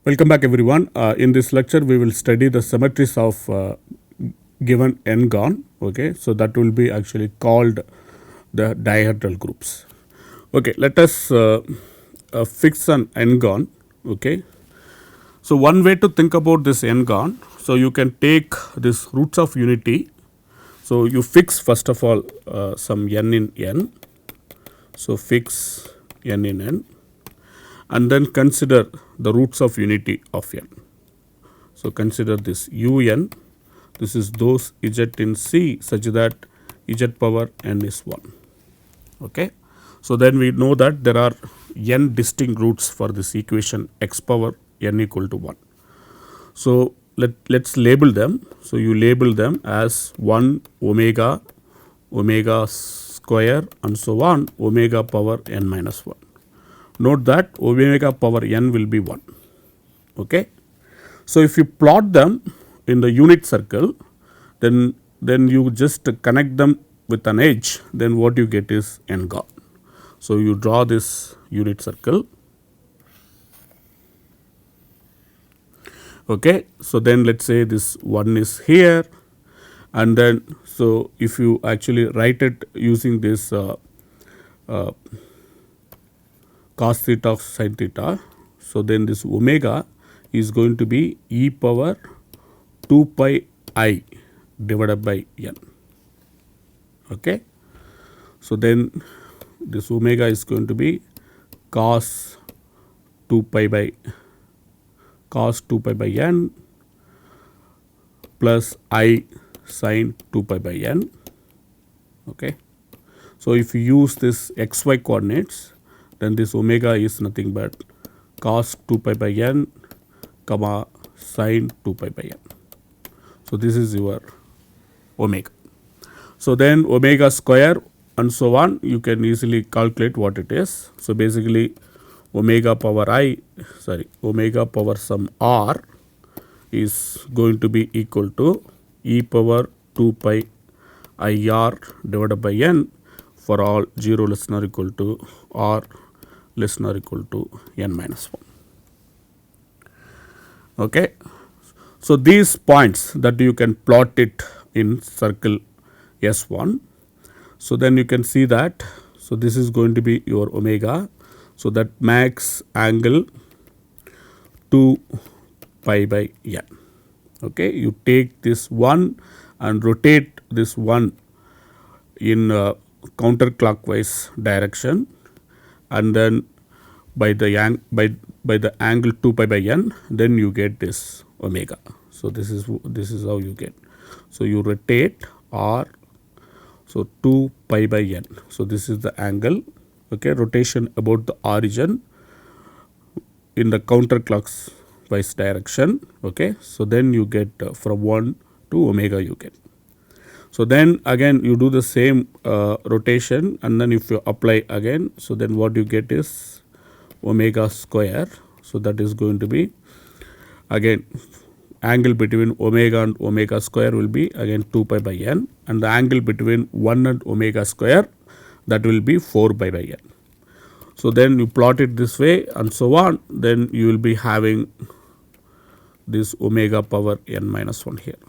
Welcome back everyone. In this lecture we will study the symmetries of given n-gon. Okay, so that will be actually called the dihedral groups. Okay, let us fix an n-gon. Okay, so one way to think about this n-gon, so you can take this roots of unity. So you fix first of all some n in n. So fix n in n and then consider the roots of unity of n. So consider this un, this is those z in C such that z power n is 1. Okay. So then we know that there are n distinct roots for this equation x power n equal to 1. So let's label them. So you label them as 1 omega, omega square and so on, omega power n minus 1. Note that omega power n will be 1. Okay. So if you plot them in the unit circle, then you just connect them with an edge, then what you get is n-gon. So you draw this unit circle. Okay. So then let's say this 1 is here, and then so if you actually write it using this cos theta sin theta, so then this omega is going to be e power 2 pi I divided by n. Okay. So then this omega is going to be cos 2 pi by n plus I sin 2 pi by n. Okay. So if you use this xy coordinates, then this omega is nothing but cos 2 pi by n comma sin 2 pi by n. So this is your omega. So then omega square and so on, you can easily calculate what it is. So basically omega power some r is going to be equal to e power 2 pi I r divided by n for all 0 less than or equal to r less than or equal to n minus 1. Okay. So these points that you can plot it in circle S1. So then you can see that, so this is going to be your omega. So that makes angle 2 pi by n. Okay. You take this 1 and rotate this 1 in counterclockwise direction, and then by the angle 2 pi by n, then you get this omega. So this is how you get. So you rotate r, so 2 pi by n. So this is the angle. Okay, rotation about the origin in the counterclockwise direction. Okay, so then you get from 1 to omega you get. So then again you do the same rotation, and then if you apply again, so then what you get is omega square. So that is going to be again angle between omega and omega square will be again 2 pi by n, and the angle between 1 and omega square, that will be 4 pi by n. So then you plot it this way and so on, then you will be having this omega power n minus 1 here.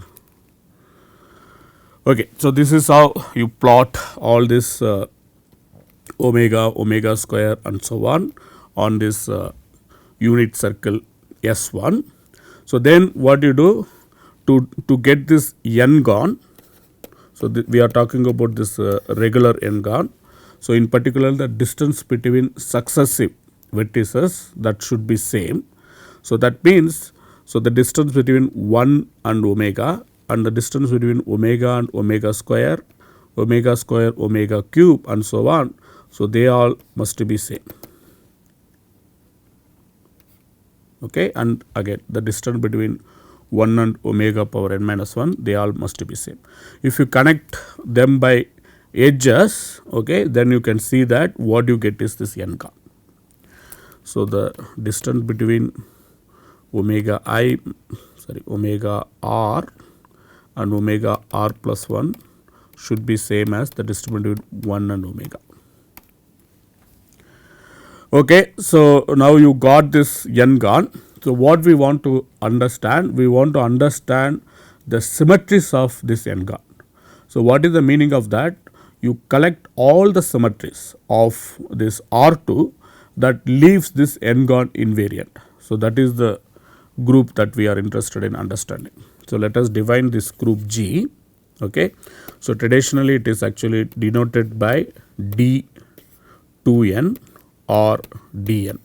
Okay, so this is how you plot all this omega square and so on this unit circle S1. So then what you do to get this n-gon, so we are talking about this regular n-gon. So in particular the distance between successive vertices, that should be same. So that means, so the distance between 1 and omega, and the distance between omega and omega square, omega cube and so on. So they all must be same. Okay, and again the distance between 1 and omega power n minus 1, they all must be same. If you connect them by edges, okay, then you can see that what you get is this n-gon. So the distance between omega r and omega r plus 1 should be same as the distance between 1 and omega. Okay, so now you got this n-gon. So what we want to understand? We want to understand the symmetries of this n-gon. So what is the meaning of that? You collect all the symmetries of this R2 that leaves this n-gon invariant. So that is the group that we are interested in understanding. So let us define this group G. Okay. So traditionally it is actually denoted by D2n or Dn.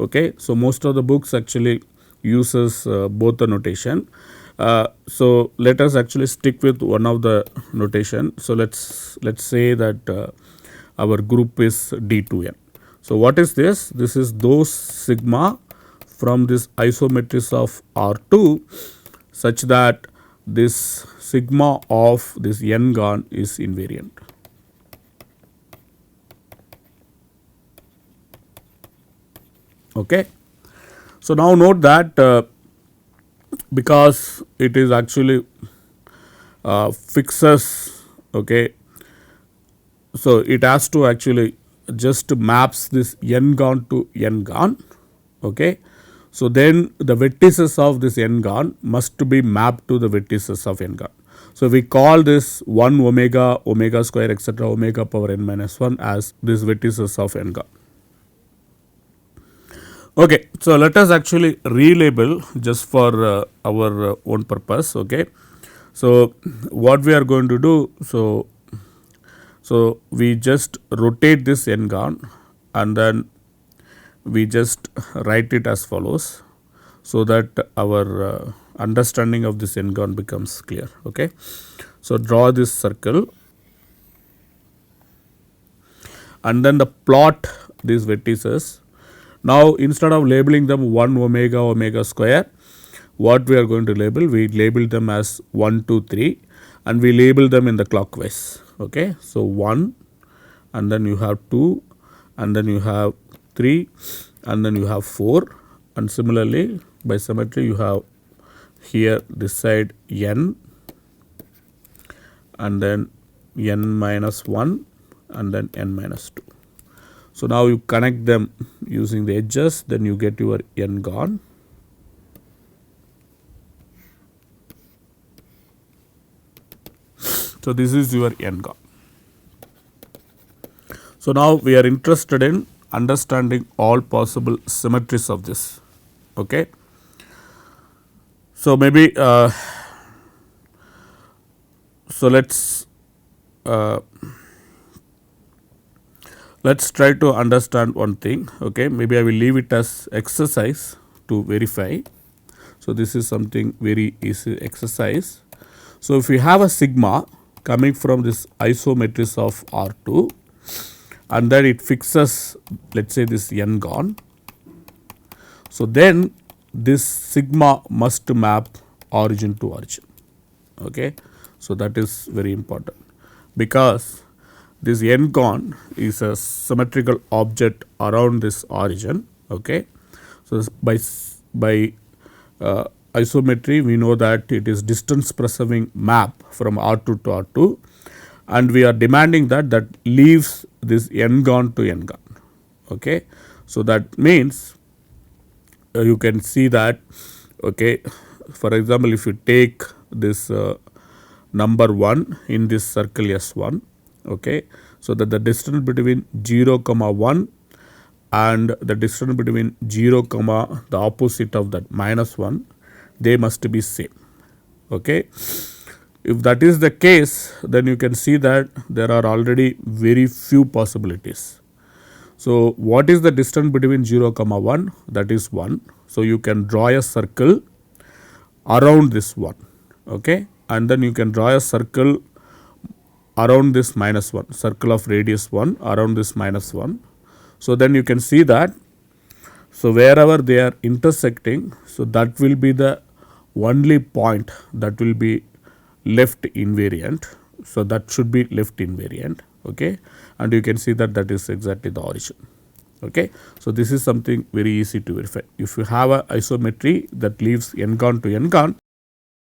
Okay. So most of the books actually uses both the notation. So let us actually stick with one of the notation. So let's say that our group is D2n. So what is this? This is those sigma from this isometries of R2 such that this sigma of this n-gon is invariant. Okay. So now note that because it is actually fixes, okay, so it has to actually just maps this n-gon to n-gon, okay. So then the vertices of this n-gon must be mapped to the vertices of n-gon. So we call this 1 omega, omega square, etc., omega power n minus 1 as these vertices of n-gon. Okay, so let us actually relabel just for our own purpose. Okay, so what we are going to do, so we just rotate this n-gon and then we just write it as follows, so that our understanding of this n-gon becomes clear. Okay, so draw this circle and then the plot these vertices. Now instead of labeling them 1 omega, omega square, what we are going to label? We label them as 1, 2, 3 and we label them in the clockwise. Okay, so 1 and then you have 2 and then you have 3 and then you have 4, and similarly by symmetry you have here this side n and then n minus 1 and then n minus 2. So now you connect them using the edges, then you get your n-gon. So this is your n-gon. So now we are interested in understanding all possible symmetries of this. Okay. So maybe so let's try to understand one thing. Okay, maybe I will leave it as exercise to verify. So this is something very easy exercise. So if we have a sigma coming from this isometries of R2 and then it fixes, let's say, this n-gon. So then this sigma must map origin to origin. Okay, so that is very important because this n-gon is a symmetrical object around this origin. Okay, so by isometry we know that it is distance preserving map from R2 to R2, and we are demanding that leaves this n-gon to n-gon. Okay, so that means you can see that, okay, for example, if you take this number 1 in this circle S1, okay, so that the distance between 0 comma 1 and the distance between 0 comma the opposite of that minus 1, they must be same. Okay, if that is the case, then you can see that there are already very few possibilities. So what is the distance between 0 comma 1? That is 1. So you can draw a circle around this 1. Okay, and then you can draw a circle around this minus 1, circle of radius 1 around this minus 1. So then you can see that, so wherever they are intersecting, so that will be the only point that will be left invariant. So that should be left invariant. Okay, and you can see that that is exactly the origin. Okay, so this is something very easy to verify. If you have a isometry that leaves n-gon to n-gon,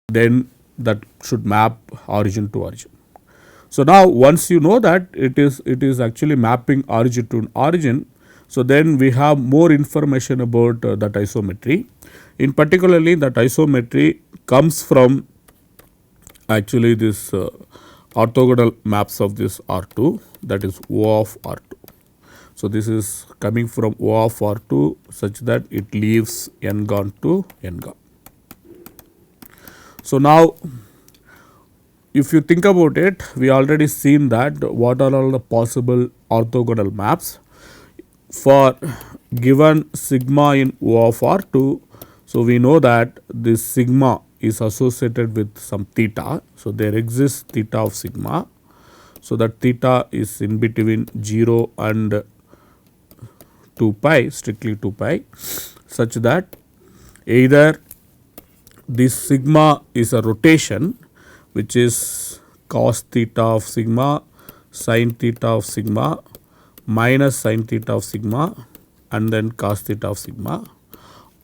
then that should map origin to origin. So now once you know that it is actually mapping origin to origin, so then we have more information about that isometry. In particularly that isometry comes from actually this orthogonal maps of this R2, that is O of R2. So, this is coming from O of R2 such that it leaves n-gon to n-gon. So, now if you think about it, we already seen that what are all the possible orthogonal maps for given sigma in O of R2. So, we know that this sigma is associated with some theta. So, there exists theta of sigma. So, that theta is in between 0 and 2 pi, strictly 2 pi, such that either this sigma is a rotation which is cos theta of sigma, sin theta of sigma, minus sin theta of sigma and then cos theta of sigma,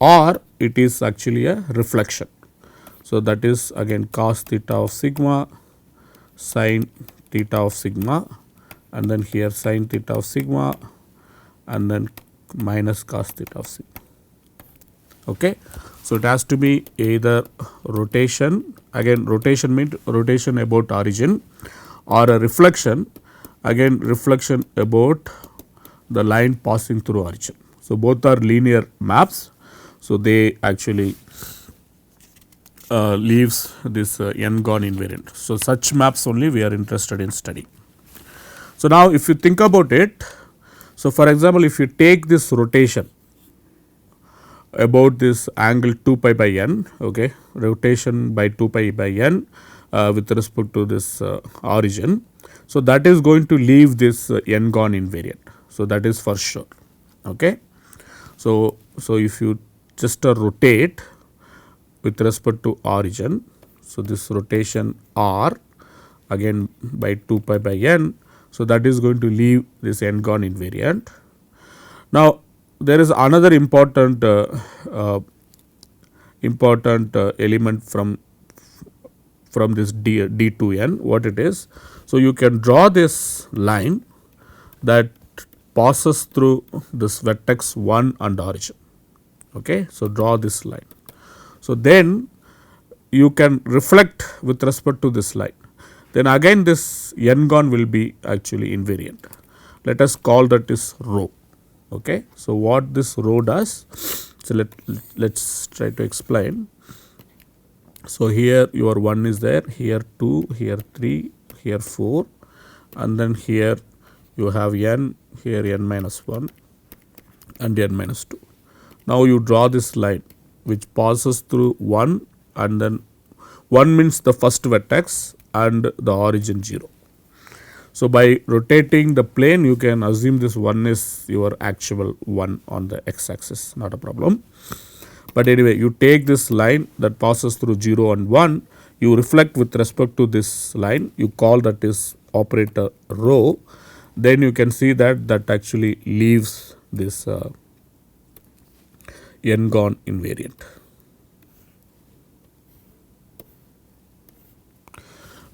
or it is actually a reflection. So, that is again cos theta of sigma, sin theta of sigma and then here sin theta of sigma and then minus cos theta of sigma. Okay. So, it has to be either rotation, again rotation means rotation about origin, or a reflection, again reflection about the line passing through origin. So, both are linear maps. So, they actually leaves this n-gon invariant. So, such maps only we are interested in studying. So, now if you think about it, so for example, if you take this rotation about this angle 2 pi by n, okay, rotation by 2 pi by n with respect to this origin. So, that is going to leave this n-gon invariant. So, that is for sure. Okay. So, if you just rotate with respect to origin, so this rotation r again by 2 pi by n, so that is going to leave this n-gon invariant. Now, there is another important element from this d2n, what it is. So, you can draw this line that passes through this vertex 1 and origin. Okay. So, draw this line. So, then you can reflect with respect to this line. Then again this n-gon will be actually invariant. Let us call that is rho. Okay. So, what this rho does? So, let's try to explain. So, here your 1 is there, here 2, here 3, here 4 and then here you have n, here n minus 1 and n minus 2. Now, you draw this line which passes through 1 and then 1 means the first vertex and the origin 0. So, by rotating the plane you can assume this 1 is your actual 1 on the x axis, not a problem. But anyway, you take this line that passes through 0 and 1, you reflect with respect to this line, you call that is operator rho, then you can see that that actually leaves this n-gon invariant.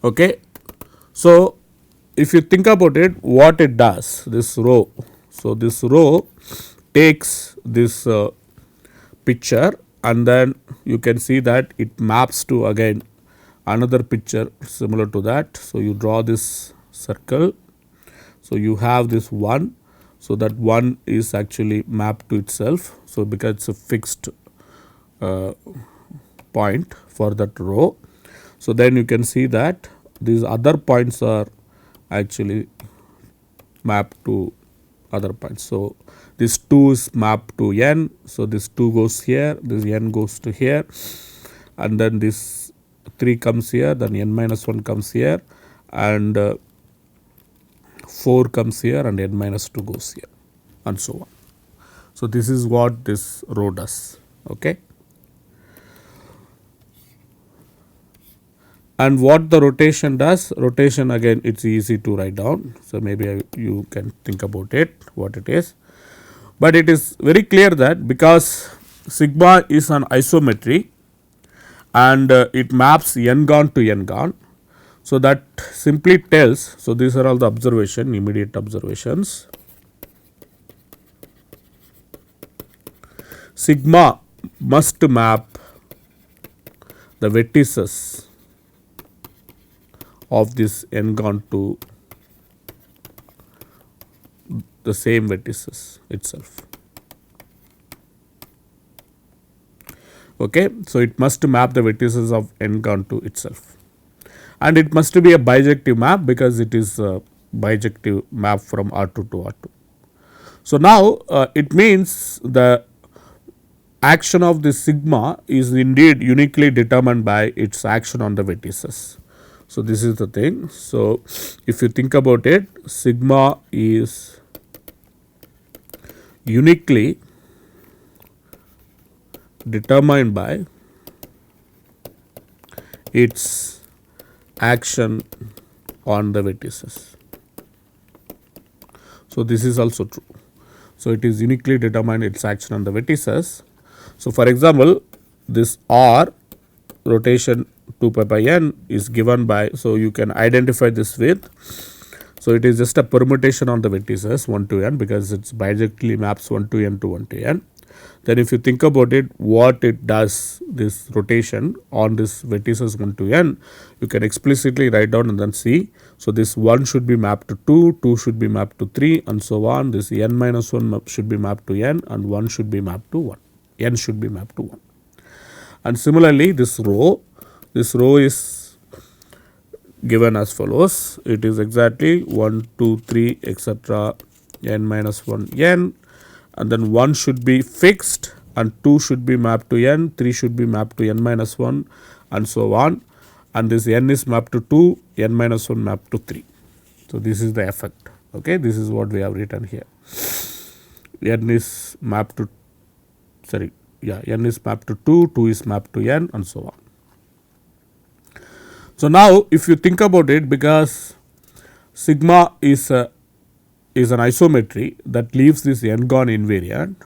Okay. So, if you think about it, what it does, this rho. So, this rho takes this picture and then you can see that it maps to again another picture similar to that. So, you draw this circle. So, you have this 1. So, that 1 is actually mapped to itself. So, because it is a fixed point for that rho. So, then you can see that these other points are actually mapped to other points. So, this 2 is mapped to n. So, this 2 goes here, this n goes to here and then this 3 comes here, then n minus 1 comes here and 4 comes here and n minus 2 goes here and so on. So, this is what this rho does. Okay. And what the rotation does, rotation again it is easy to write down. So, maybe you can think about it what it is, but it is very clear that because sigma is an isometry and it maps n-gon to n-gon. So, that simply tells, so these are all the observation, immediate observations. Sigma must map the vertices of this n-gon to the same vertices itself. Okay, so it must map the vertices of n-gon to itself, and it must be a bijective map because it is a bijective map from R2 to R2. So now it means the action of the sigma is indeed uniquely determined by its action on the vertices. So this is the thing. So if you think about it, sigma is uniquely determined by its action on the vertices. So this is also true. So it is uniquely determined its action on the vertices. So for example, this R rotation 2 pi by n is given by, so you can identify this with, so it is just a permutation on the vertices 1 to n because it's bijectively maps 1 to n to 1 to n. Then if you think about it, what it does, this rotation on this vertices 1 to n, you can explicitly write down and then see. So this 1 should be mapped to 2, 2 should be mapped to 3 and so on. This n minus 1 should be mapped to n and 1 should be mapped to 1, n should be mapped to 1. And similarly this row is given as follows. It is exactly 1, 2, 3 etc. n minus 1 n, and then 1 should be fixed and 2 should be mapped to n, 3 should be mapped to n minus 1 and so on, and this n is mapped to 2, n minus 1 mapped to 3. So this is the effect. Okay, this is what we have written here. N is mapped to, n is mapped to 2, 2 is mapped to n and so on. So now if you think about it, because sigma is an isometry that leaves this n-gon invariant,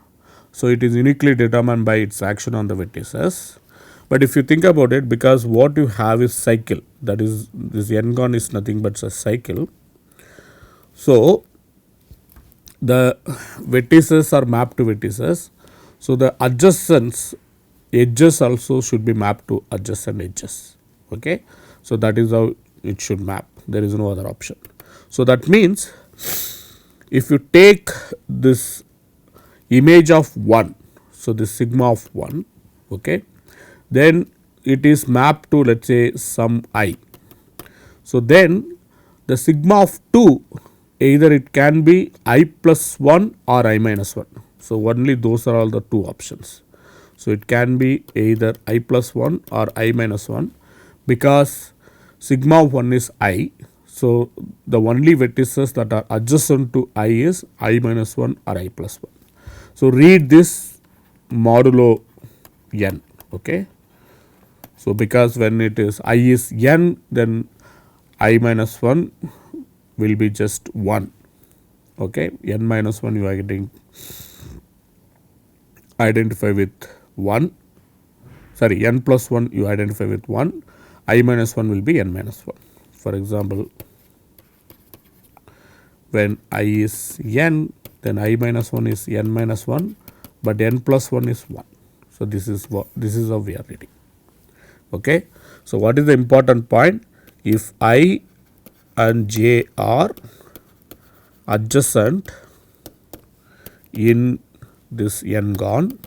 so it is uniquely determined by its action on the vertices. But if you think about it, because what you have is cycle, that is this n-gon is nothing but a cycle. So the vertices are mapped to vertices. So the adjacent edges also should be mapped to adjacent edges. Okay. So that is how it should map. There is no other option. So that means if you take this image of 1, so this sigma of 1, okay, then it is mapped to, let's say, some I. So then the sigma of 2, either it can be I plus 1 or I minus 1. So only those are all the two options. So it can be either I plus 1 or I minus 1, because sigma of 1 is I. So the only vertices that are adjacent to I is I minus 1 or I plus 1. So read this modulo n. Okay. So because when it is I is n, then I minus 1 will be just 1. Okay. N minus 1 you are getting identify with 1. Sorry, n plus 1 you identify with 1. I minus 1 will be n minus 1. For example, when I is n, then I minus 1 is n minus 1, but n plus 1 is 1. So this is how we are reading. Okay. So what is the important point? If I and j are adjacent in this n-gon,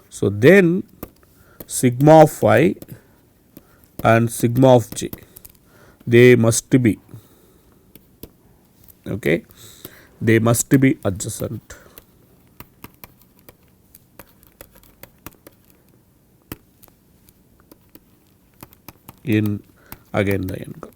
so then sigma of I and sigma of j, they must be, okay, they must be adjacent. In again the n-gon.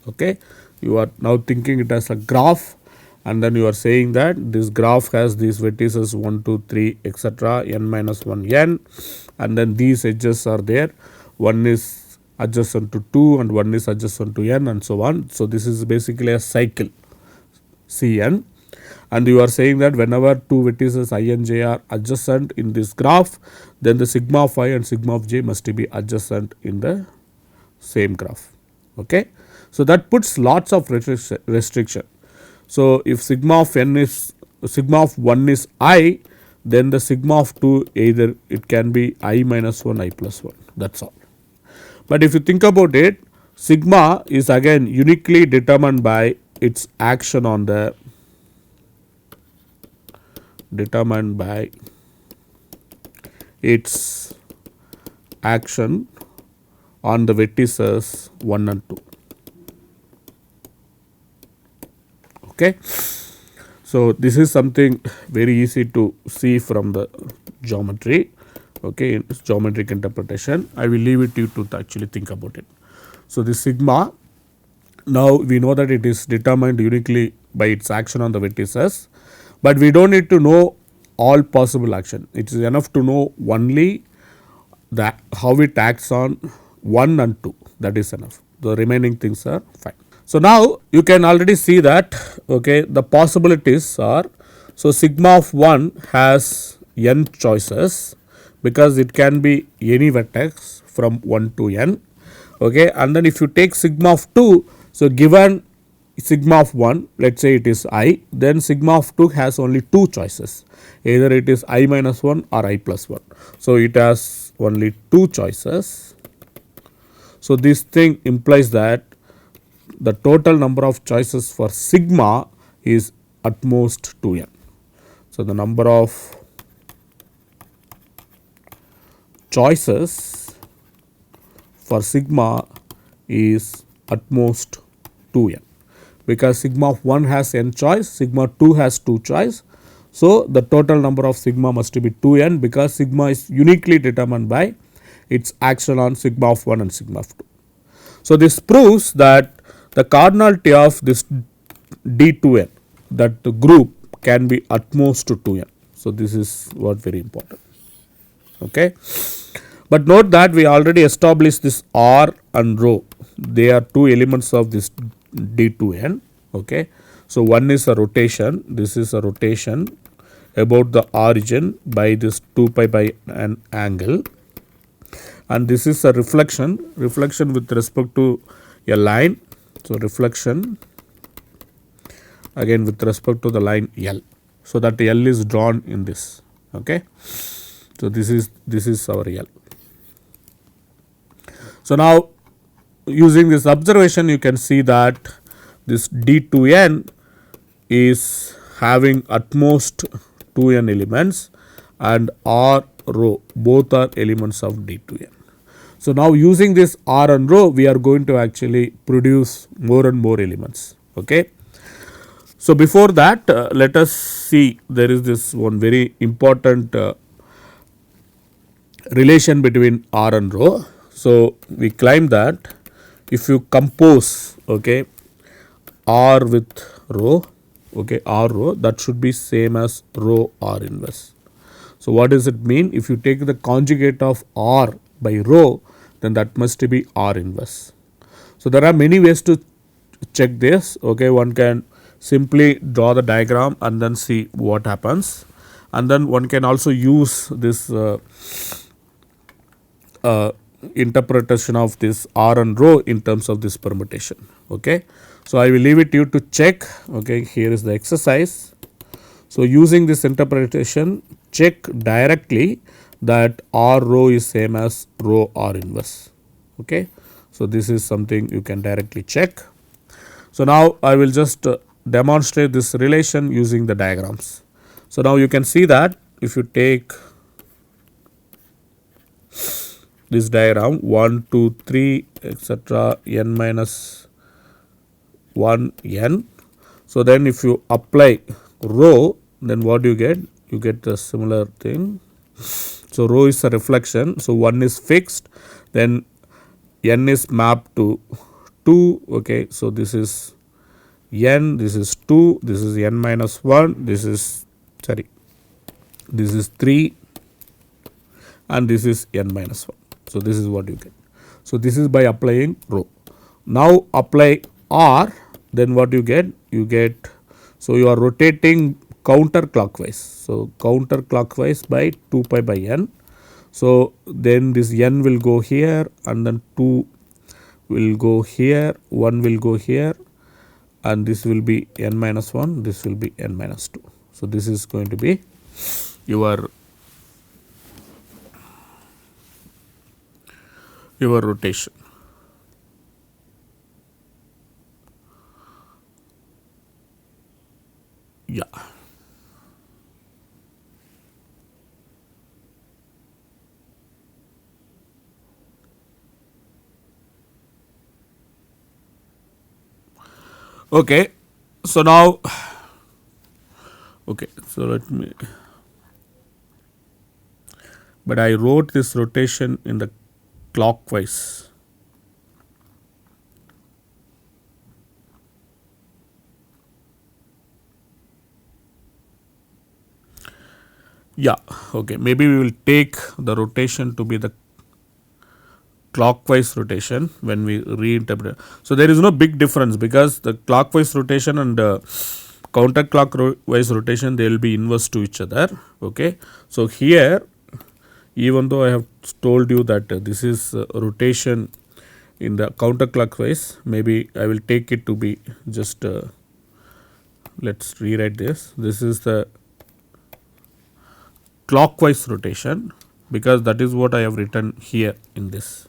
Okay, you are now thinking it as a graph, and then you are saying that this graph has these vertices 1, 2, 3 etc. n minus 1 n, and then these edges are there. One is adjacent to 2 and one is adjacent to n and so on. So this is basically a cycle Cn, and you are saying that whenever two vertices I and j are adjacent in this graph, then the sigma of I and sigma of j must be adjacent in the same graph. Okay. So that puts lots of restriction. So if sigma of 1 is I, then the sigma of 2 either it can be I minus 1, I plus 1, that is all. But if you think about it, sigma is again uniquely determined by its action on the vertices 1 and 2. Okay. So, this is something very easy to see from the geometry, okay, in geometric interpretation. I will leave it to you to actually think about it. So, the sigma, now we know that it is determined uniquely by its action on the vertices, but we do not need to know all possible action. It is enough to know only that how it acts on 1 and 2, that is enough. The remaining things are fine. So, now you can already see that, okay, the possibilities are, so sigma of 1 has n choices because it can be any vertex from 1 to n, okay, and then if you take sigma of 2, so given sigma of 1, let us say it is I, then sigma of 2 has only 2 choices, either it is I minus 1 or I plus 1. So, it has only 2 choices. So, this thing implies that the total number of choices for sigma is at most 2n. So, the number of choices for sigma is at most 2n, because sigma of 1 has n choice, sigma 2 has 2 choice. So, the total number of sigma must be 2n, because sigma is uniquely determined by its action on sigma of 1 and sigma of 2. So, this proves that the cardinality of this D2n, that the group can be at most to 2n. So, this is what very important. Okay. But note that we already established this R and rho, they are two elements of this D2n. Okay. So, one is a rotation, this is a rotation about the origin by this 2 pi by an angle, and this is a reflection with respect to a line. So, reflection again with respect to the line L. So, that L is drawn in this. Okay. So, this is our L. So, now using this observation you can see that this D2n is having at most 2n elements and R rho both are elements of D2n. So, now using this R and rho we are going to actually produce more and more elements. Okay. So, before that let us see, there is this one very important relation between R and rho. So, we claim that if you compose, okay, R with rho, okay, R rho, that should be same as rho R inverse. So, what does it mean? If you take the conjugate of R by rho, then that must be R inverse. So, there are many ways to check this. Okay, one can simply draw the diagram and then see what happens, and then one can also use this interpretation of this R and rho in terms of this permutation. Okay. So, I will leave it to you to check. Okay, here is the exercise. So, using this interpretation, check directly that R rho is same as rho R inverse. Okay. So, this is something you can directly check. So, now I will just demonstrate this relation using the diagrams. So, now you can see that if you take this diagram 1, 2, 3 etc. n minus 1 n. So, then if you apply rho, then what do you get? You get a similar thing. So, rho is a reflection. So, 1 is fixed, then n is mapped to 2. Okay. So, this is n, this is 2, this is n minus 1, this is 3 and this is n minus 1. So, this is what you get. So, this is by applying rho. Now, apply R, then what you get? You get, so you are rotating counterclockwise. So, counterclockwise by 2 pi by n. So, then this n will go here and then 2 will go here, 1 will go here, and this will be n minus 1, this will be n minus 2. So, this is going to be your rotation. Yeah. Okay. So now, okay. So let me. But I wrote this rotation in the clockwise. Yeah. Okay. Maybe we will take the rotation to be the clockwise rotation when we reinterpret. So there is no big difference because the clockwise rotation and counterclockwise rotation, they will be inverse to each other. Okay. So here, even though I have told you that this is rotation in the counterclockwise, maybe I will take it to be just let's rewrite this. This is the clockwise rotation because that is what I have written here in this.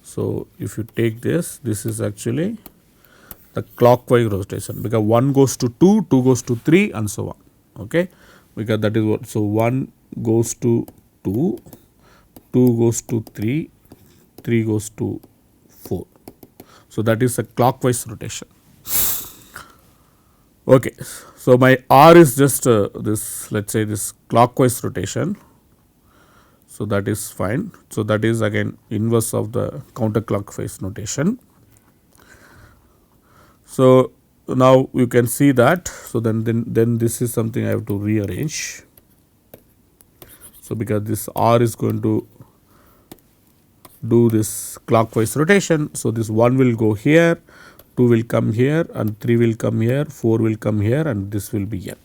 So if you take this, this is actually the clockwise rotation because 1 goes to 2, 2 goes to 3 and so on. Okay, because that is what. So 1 goes to 2, 2 goes to 3, 3 goes to 4. So that is a clockwise rotation. Okay, so my R is just this, let's say this clockwise rotation. So that is fine. So that is again inverse of the counterclockwise notation. So now you can see that. So then this is something I have to rearrange. So because this R is going to do this clockwise rotation. So this 1 will go here, 2 will come here, and 3 will come here, 4 will come here, and this will be here.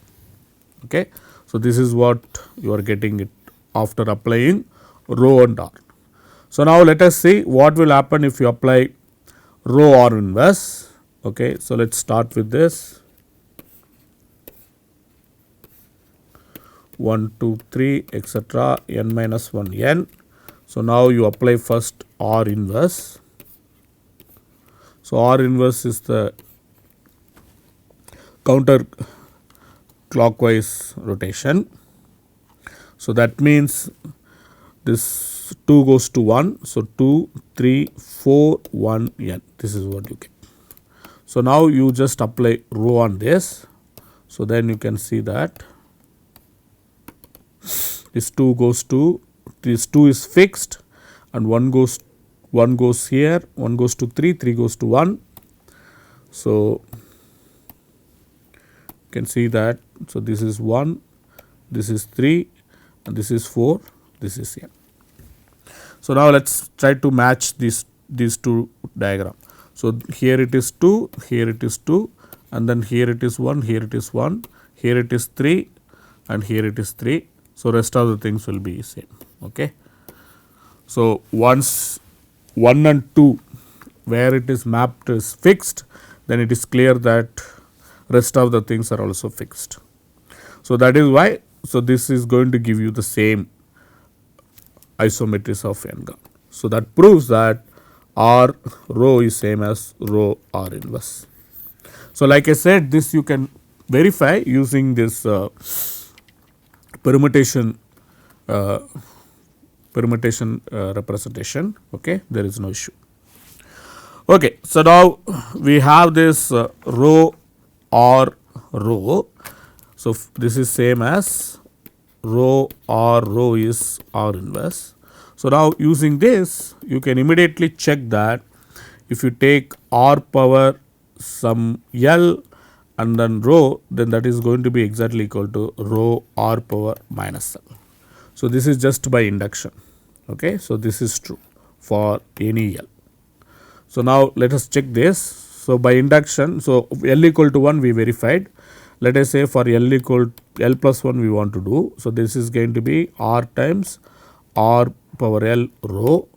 Okay. So this is what you are getting it after applying rho and R. So now let us see what will happen if you apply rho R inverse. Okay. So let's start with this 1, 2, 3, etc. n minus 1 n. So now you apply first R inverse. So R inverse is the counter clockwise rotation. So that means this 2 goes to 1. So 2, 3, 4, 1 n. This is what you get. So now you just apply rho on this. So then you can see that this 2 goes to, this 2 is fixed, and 1 goes here, 1 goes to 3, 3 goes to 1. So you can see that. So this is 1, this is 3, and this is 4, this is here. So now let's try to match these two diagram. So here it is 2, here it is 2, and then here it is 1, here it is 1, here it is 3, and here it is 3. So rest of the things will be same. Okay. So once 1 and 2 where it is mapped is fixed, then it is clear that rest of the things are also fixed. So that is why, so this is going to give you the same isometries of n-gon. So that proves that R rho is same as rho R inverse. So like I said, this you can verify using this permutation representation. Okay, there is no issue. Okay, so now we have this rho or rho. So this is same as rho or rho is R inverse. So now using this, you can immediately check that if you take R power some L and then rho, then that is going to be exactly equal to rho R power minus L. So this is just by induction. Okay, so this is true for any L. So now let us check this. So by induction, so L equal to 1 we verified. Let us say for L equal L plus 1 we want to do. So this is going to be R times R power L rho,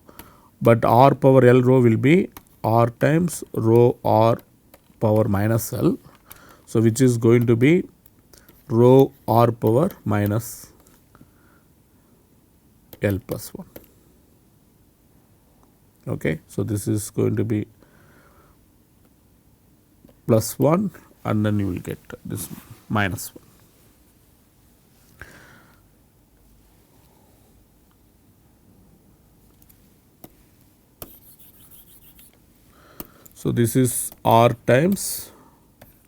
but R power L rho will be R times rho R power minus L. So which is going to be rho R power minus L plus 1. Okay. So, this is going to be plus 1 and then you will get this minus 1. So, this is R times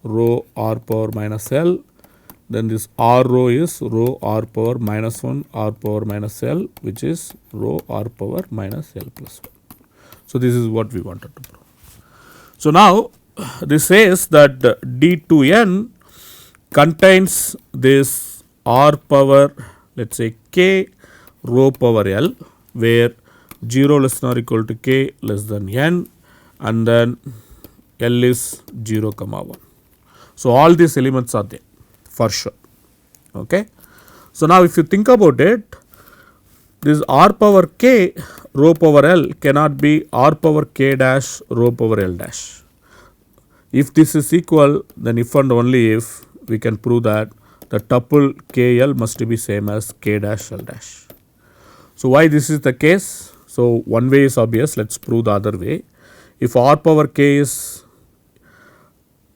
rho R power minus L, then this R rho is rho R power minus 1 R power minus L, which is rho R power minus L plus 1. So, this is what we wanted to prove. So, now this says that D2n contains this R power, let us say k rho power L, where 0 less than or equal to k less than n and then L is 0 comma 1. So, all these elements are there for sure. Okay. So, now if you think about it, this R power k rho power L cannot be R power k dash rho power L dash. If this is equal, then if and only if we can prove that the tuple KL must be same as k dash L dash. So, why this is the case? So, one way is obvious, let us prove the other way. If R power k is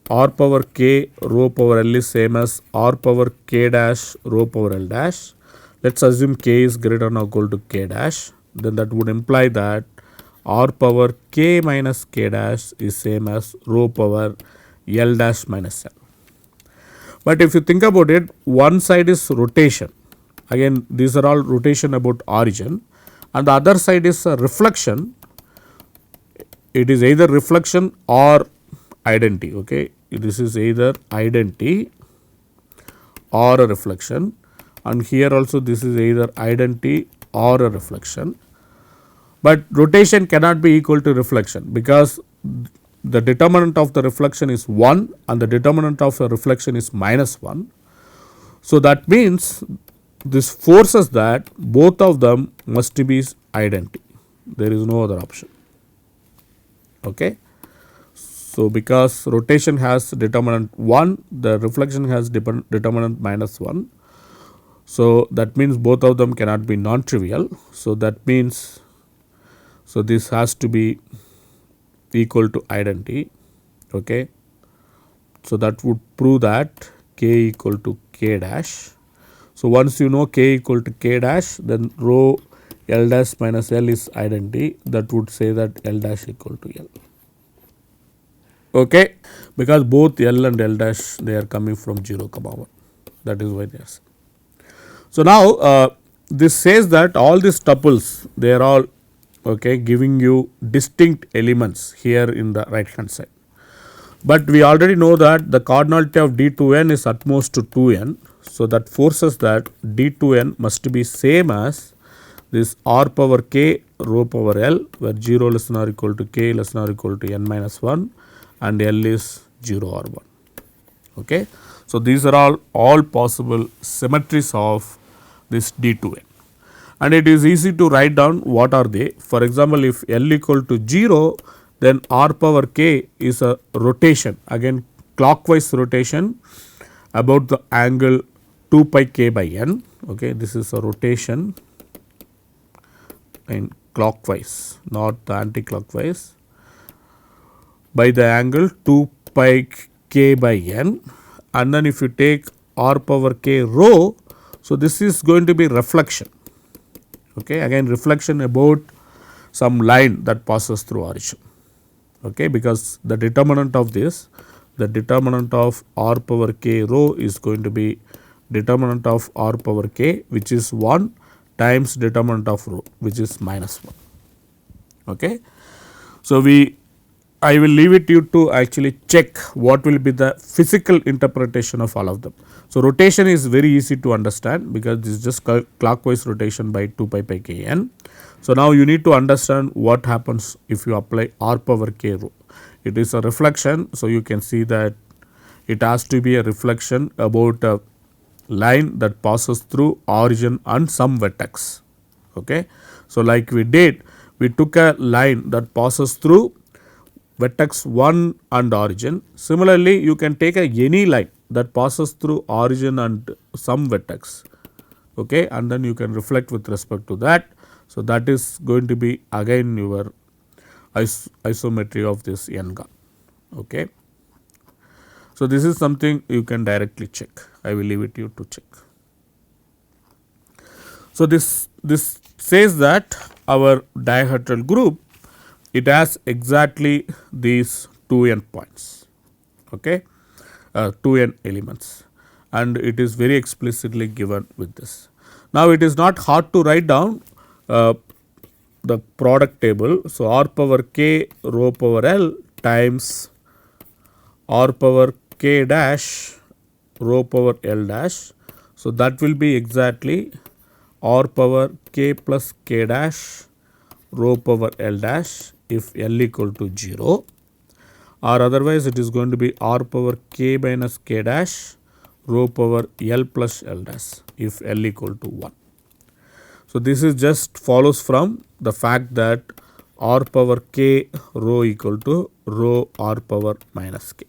R power k rho power L is same as R power k dash rho power L dash, let us assume k is greater than or equal to k dash, then that would imply that R power k minus k dash is same as rho power L dash minus L. But if you think about it, one side is rotation, again these are all rotation about origin, and the other side is a reflection. It is either reflection or identity. Okay, this is either identity or a reflection, and here also this is either identity or a reflection. But rotation cannot be equal to reflection, because the determinant of the reflection is 1 and the determinant of a reflection is minus 1. So, that means this forces that both of them must be identity, there is no other option. Okay. So, because rotation has determinant 1, the reflection has determinant minus 1. So, that means both of them cannot be non-trivial. So, that means, so this has to be equal to identity. Okay. So, that would prove that k equal to k dash. So, once you know k equal to k dash, then rho L dash minus L is identity, that would say that L dash equal to L. Okay, because both L and L dash they are coming from 0 comma 1, that is why they are same. So, now this says that all these tuples they are all okay giving you distinct elements here in the right hand side, but we already know that the cardinality of D2n is at most to 2n. So, that forces that D2n must be same as this R power k rho power L, where 0 less than or equal to k less than or equal to n minus 1 and L is 0 or 1. Okay. So, these are all possible symmetries of this D2n, and it is easy to write down what are they. For example, if L equal to 0, then R power k is a rotation, again clockwise rotation about the angle 2 pi k by n. Okay, this is a rotation in clockwise, not the anti-clockwise, by the angle 2 pi k by n, and then if you take R power k rho, so this is going to be reflection. Okay, again reflection about some line that passes through origin. Okay, because the determinant of this, the determinant of R power k rho is going to be determinant of R power k, which is 1 times determinant of rho, which is minus 1. Okay. So, I will leave it to you to actually check what will be the physical interpretation of all of them. So, rotation is very easy to understand, because this is just clockwise rotation by 2 pi by k n. So, now you need to understand what happens if you apply R power k rho. It is a reflection. So, you can see that it has to be a reflection about a line that passes through origin and some vertex. Okay. So, like we did, we took a line that passes through vertex 1 and origin. Similarly, you can take any line that passes through origin and some vertex. okay, and then you can reflect with respect to that. So, that is going to be again your isometry of this n-gon. Okay. So, this is something you can directly check. I will leave it to you to check. So, this says that our dihedral group, it has exactly these 2 endpoints, okay, 2 n elements, and it is very explicitly given with this. Now, it is not hard to write down the product table. So, r power k rho power l times r power k dash rho power l dash. So, that will be exactly r power k plus k dash rho power l dash if l equal to 0, or otherwise it is going to be r power k minus k dash rho power l plus l dash if l equal to 1. So, this is just follows from the fact that r power k rho equal to rho r power minus k.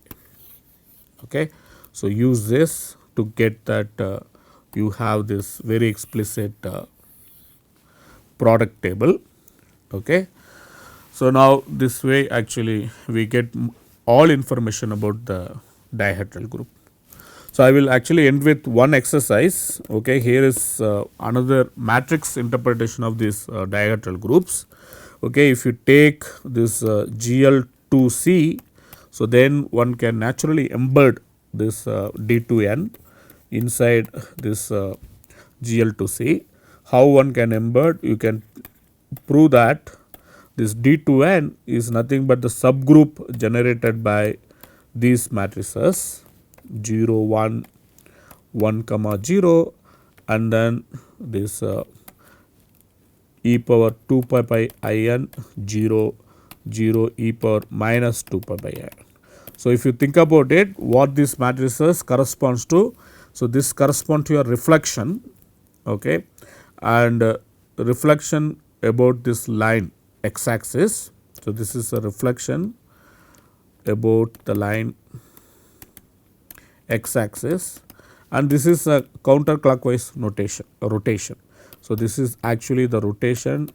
Okay. So, use this to get that you have this very explicit product table. Okay. So, now this way actually we get all information about the dihedral group. So, I will actually end with one exercise. Okay. Here is another matrix interpretation of these dihedral groups. Okay. If you take this GL2C, so then one can naturally embed this D2N inside this GL2C. How one can embed? You can prove that this D2N is nothing but the subgroup generated by these matrices 0 1 1 comma 0 and then this e power 2 pi by in 0 0 e power minus 2 pi by in. So, if you think about it, what these matrices corresponds to, so this corresponds to your reflection, okay, and reflection about this line x axis. So, this is a reflection about the line x axis, and this is a counterclockwise rotation. So, this is actually the rotation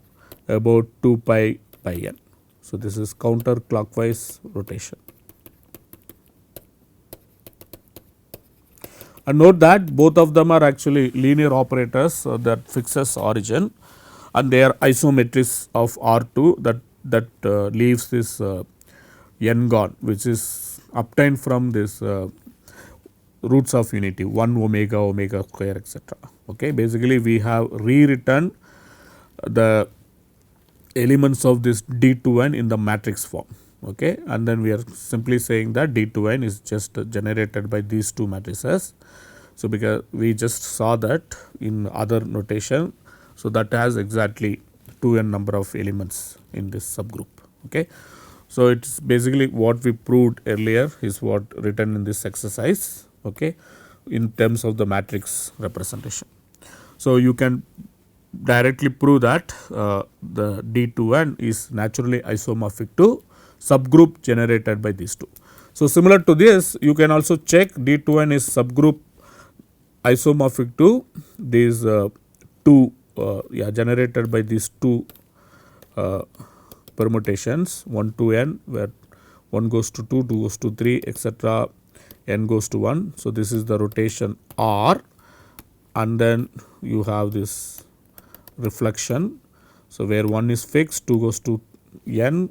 about 2 pi by n. So, this is counterclockwise rotation. And note that both of them are actually linear operators that fixes origin, and they are isometries of R2 that leaves this n-gon, which is obtained from this roots of unity 1 omega omega square etc. Okay. Basically, we have rewritten the elements of this D2N in the matrix form, okay, and then we are simply saying that D2N is just generated by these two matrices. So, because we just saw that in other notation, so that has exactly 2n number of elements in this subgroup. Okay. So, it is basically what we proved earlier is what written in this exercise, okay, in terms of the matrix representation. So, you can directly prove that the D2N is naturally isomorphic to subgroup generated by these two. So, similar to this, you can also check D2N is subgroup isomorphic to these two generated by these two permutations 1 to n, where 1 goes to 2, 2 goes to 3 etc., n goes to 1. So, this is the rotation R, and then you have this reflection. So, where 1 is fixed, 2 goes to n,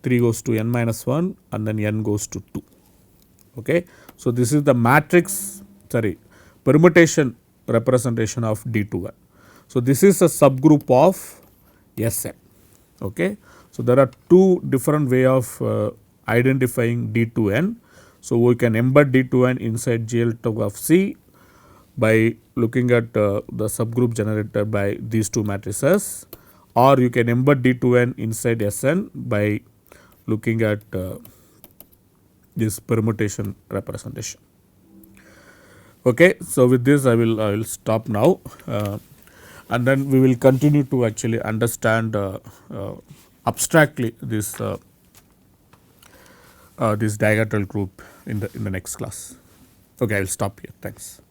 3 goes to n minus 1, and then n goes to 2. Okay. So, this is the matrix permutation representation of D2N. So, this is a subgroup of Sn. Okay. So, there are two different way of identifying D2N. So, we can embed D2N inside GL2 of C by looking at the subgroup generated by these two matrices, or you can embed D2N inside Sn by looking at this permutation representation. Okay. So, with this I will stop now, and then we will continue to actually understand abstractly this this dihedral group in the next class. Okay, I will stop here. Thanks.